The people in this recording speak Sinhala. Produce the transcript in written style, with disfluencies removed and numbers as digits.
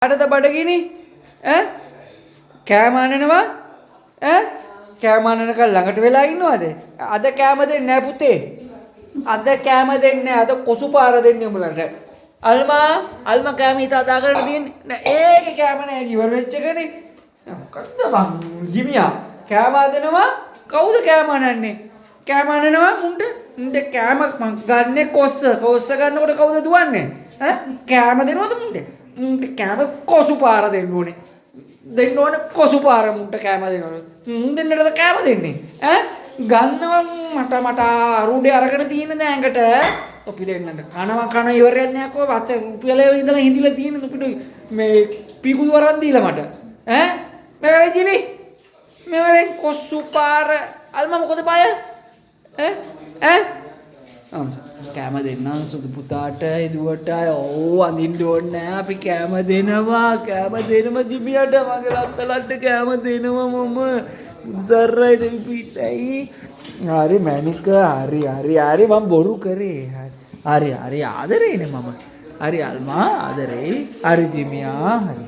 කාටද බඩගිනි? ඈ කෑම අනනවා? ඈ කෑම අනනකල් ළඟට වෙලා ඉන්නවද? අද කෑම දෙන්නේ නැහැ පුතේ. අද කෑම දෙන්නේ නැහැ. අද කොසු පාර දෙන්නේ උඹලට. අල්මා කෑම හිත අදාගෙන තියෙන්නේ. නෑ ඒකේ කෑම නෑ ඉවර වෙච්ච එකනේ. මොකද්ද බං ජිමියා කෑම අදනවා කවුද කෑම අනන්නේ? කෑම අනනවා මුන්ට කෑම ගන්නේ කොස්ස ගන්නකොට කවුද දුවන්නේ? ඈ කෑම දෙනවද මුන්ට? කෑම කොසු පාර දෙන්න ඕනේ. දෙන්න ඕනේ කොසු පාර මුන්ට කෑම දෙනවනේ. මුන් දෙන්නටද කෑම දෙන්නේ? ඈ ගන්නවා මට අරුඩේ අරගෙන තියෙන දැඟට අපි දෙන්නට කන ඉවරයක් නෑ කො අත උපියලේ ඉඳලා හිඳිලා තියෙන අපිට මේ පීකුදු වරන් දීලා මට ඈ මෙවරේ ජීවි මෙවරේ කොසු පාර අල්මා මොකද බය ඈ කෑම දෙන්න සුදු පුතාට එදුවට ඕ අඳින්න ඕනේ නෑ අපි කෑම දෙනවා ජිමියට මගේ ලත්තලට කෑම දෙනවා මම සර්රයි දෙවි පිටයි හරි මැනික හරි මම බොරු කරේ හරි ආදරේනේ මම හරි අල්මා ආදරේ හරි ජිමියා හරි